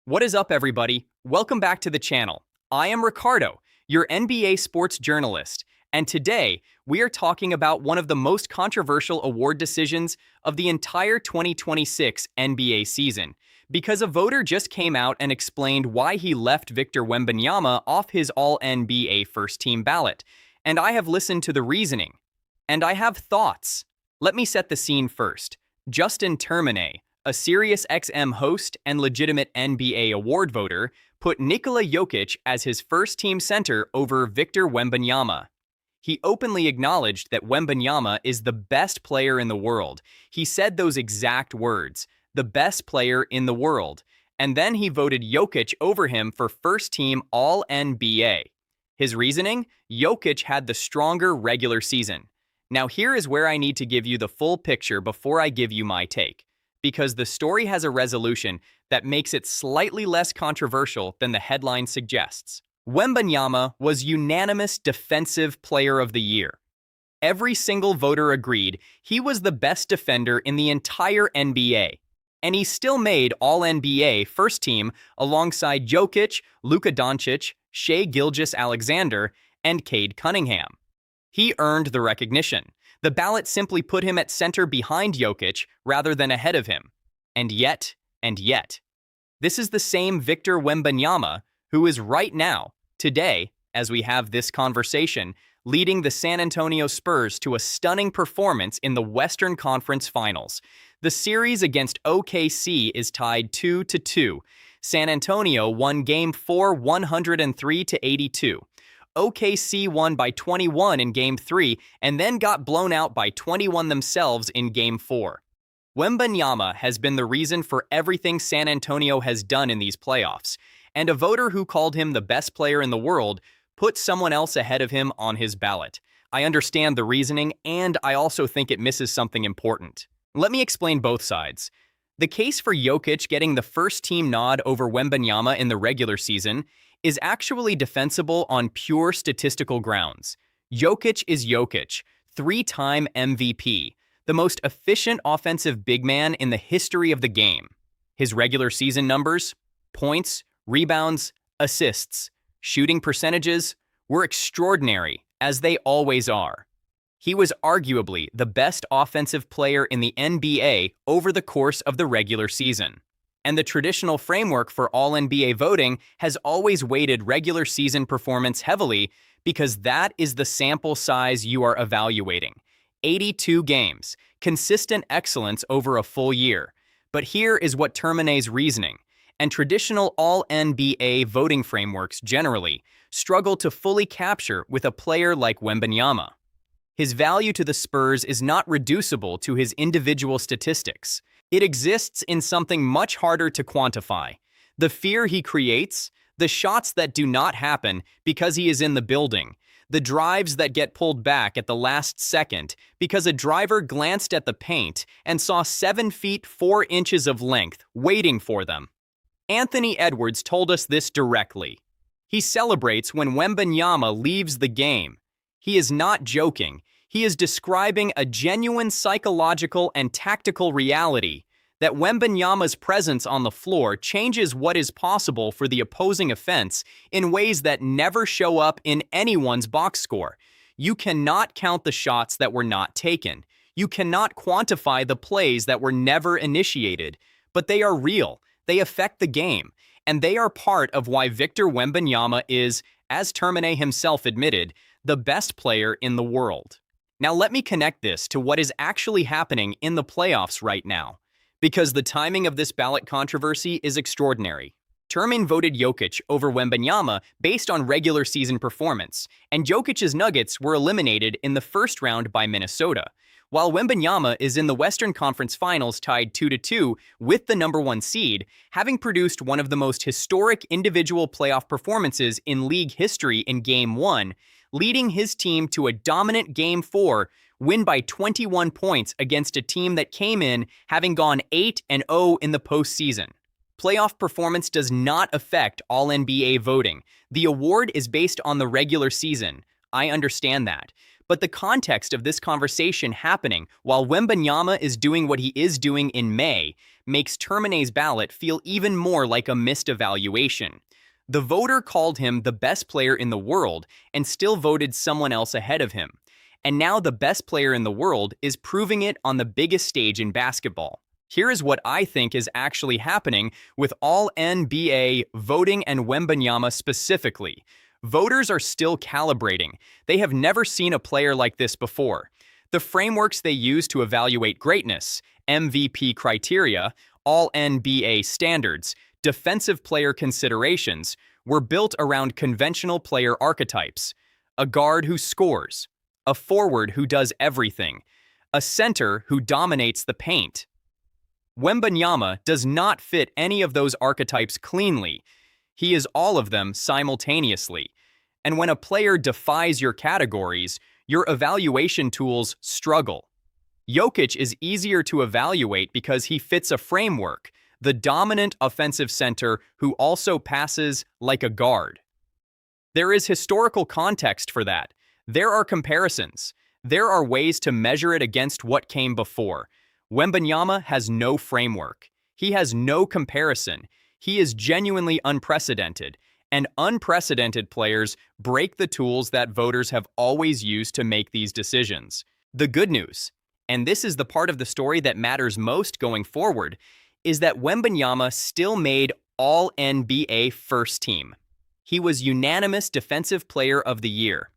What is up, everybody? Welcome back to the channel. I am Ricardo, your NBA sports journalist, and today we are talking about one of the most controversial award decisions of the entire 2026 NBA season, because a voter just came out and explained why he left Victor Wembanyama off his All-NBA first-team ballot, and I have listened to the reasoning, and I have thoughts. Let me set the scene first. Justin Termine, a SiriusXM host and legitimate NBA award voter, put Nikola Jokic as his first-team center over Victor Wembanyama. He openly acknowledged that Wembanyama is the best player in the world. He said those exact words, the best player in the world, and then he voted Jokic over him for first-team All-NBA. His reasoning? Jokic had the stronger regular season. Now here is where I need to give you the full picture before I give you my take, because the story has a resolution that makes it slightly less controversial than the headline suggests. Wembanyama was unanimous Defensive Player of the Year. Every single voter agreed he was the best defender in the entire NBA, and he still made All-NBA first team alongside Jokic, Luka Doncic, Shai Gilgeous-Alexander, and Cade Cunningham. He earned the recognition. The ballot simply put him at center behind Jokic rather than ahead of him. And yet, this is the same Victor Wembanyama who is right now, today, as we have this conversation, leading the San Antonio Spurs to a stunning performance in the Western Conference Finals. The series against OKC is tied 2-2. San Antonio won Game 4 103-82. OKC won by 21 in Game 3 and then got blown out by 21 themselves in Game 4. Wembanyama has been the reason for everything San Antonio has done in these playoffs, and a voter who called him the best player in the world put someone else ahead of him on his ballot. I understand the reasoning, and I also think it misses something important. Let me explain both sides. The case for Jokic getting the first-team nod over Wembanyama in the regular season is actually defensible on pure statistical grounds. Jokic is Jokic, three-time MVP, the most efficient offensive big man in the history of the game. His regular season numbers, points, rebounds, assists, shooting percentages, were extraordinary, as they always are. He was arguably the best offensive player in the NBA over the course of the regular season. And the traditional framework for All-NBA voting has always weighted regular season performance heavily because that is the sample size you are evaluating. 82 games, consistent excellence over a full year. But here is what Termine's reasoning, and traditional All-NBA voting frameworks generally struggle to fully capture with a player like Wembanyama. His value to the Spurs is not reducible to his individual statistics. It exists in something much harder to quantify. The fear he creates, the shots that do not happen because he is in the building, the drives that get pulled back at the last second because a driver glanced at the paint and saw 7 feet 4 inches of length waiting for them. Anthony Edwards told us this directly. He celebrates when Wembanyama leaves the game. He is not joking. He is describing a genuine psychological and tactical reality that Wembanyama's presence on the floor changes what is possible for the opposing offense in ways that never show up in anyone's box score. You cannot count the shots that were not taken. You cannot quantify the plays that were never initiated, but they are real. They affect the game, and they are part of why Victor Wembanyama is, as Termine himself admitted, the best player in the world. Now let me connect this to what is actually happening in the playoffs right now, because the timing of this ballot controversy is extraordinary. Termine voted Jokic over Wembanyama based on regular season performance, and Jokic's Nuggets were eliminated in the first round by Minnesota, while Wembanyama is in the Western Conference Finals tied 2-2 with the #1 seed, having produced one of the most historic individual playoff performances in league history in Game 1, leading his team to a dominant Game 4 win by 21 points against a team that came in having gone 8-0 in the postseason. Playoff performance does not affect All-NBA voting. The award is based on the regular season. I understand that. But the context of this conversation happening while Wembanyama is doing what he is doing in May makes Termine's ballot feel even more like a missed evaluation. The voter called him the best player in the world and still voted someone else ahead of him. And now the best player in the world is proving it on the biggest stage in basketball. Here is what I think is actually happening with all NBA voting and Wembanyama specifically. Voters are still calibrating. They have never seen a player like this before. The frameworks they use to evaluate greatness, MVP criteria, all NBA standards, defensive player considerations, were built around conventional player archetypes. A guard who scores, a forward who does everything, a center who dominates the paint. Wembanyama does not fit any of those archetypes cleanly. He is all of them simultaneously. And when a player defies your categories, your evaluation tools struggle. Jokic is easier to evaluate because he fits a framework, the dominant offensive center who also passes like a guard. There is historical context for that. There are comparisons. There are ways to measure it against what came before. Wembanyama has no framework. He has no comparison. He is genuinely unprecedented, and unprecedented players break the tools that voters have always used to make these decisions. The good news, and this is the part of the story that matters most going forward, is that Wembanyama still made All-NBA first team. He was unanimous Defensive Player of the Year.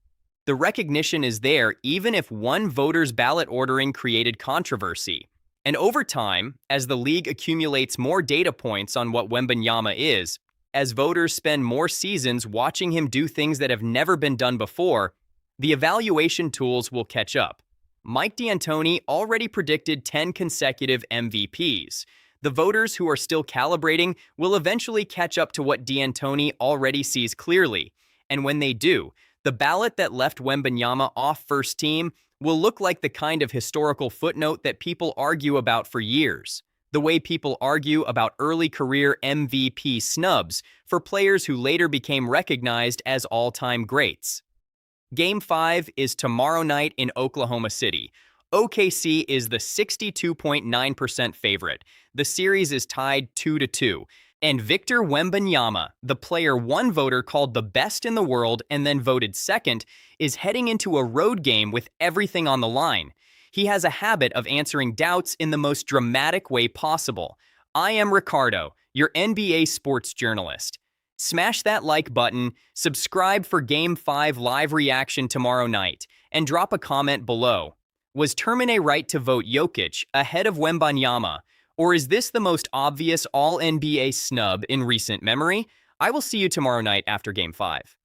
The recognition is there even if one voter's ballot ordering created controversy. And over time, as the league accumulates more data points on what Wembanyama is, as voters spend more seasons watching him do things that have never been done before, the evaluation tools will catch up. Mike D'Antoni already predicted 10 consecutive MVPs. The voters who are still calibrating will eventually catch up to what D'Antoni already sees clearly. And when they do, the ballot that left Wembanyama off first team will look like the kind of historical footnote that people argue about for years. The way people argue about early career MVP snubs for players who later became recognized as all-time greats. Game 5 is tomorrow night in Oklahoma City. OKC is the 62.9% favorite. The series is tied 2-2. And Victor Wembanyama, the player one voter called the best in the world and then voted second, is heading into a road game with everything on the line. He has a habit of answering doubts in the most dramatic way possible. I am Ricardo, your NBA sports journalist. Smash that like button, subscribe for Game 5 live reaction tomorrow night, and drop a comment below. Was Termine right to vote Jokic ahead of Wembanyama? Or is this the most obvious All-NBA snub in recent memory? I will see you tomorrow night after Game 5.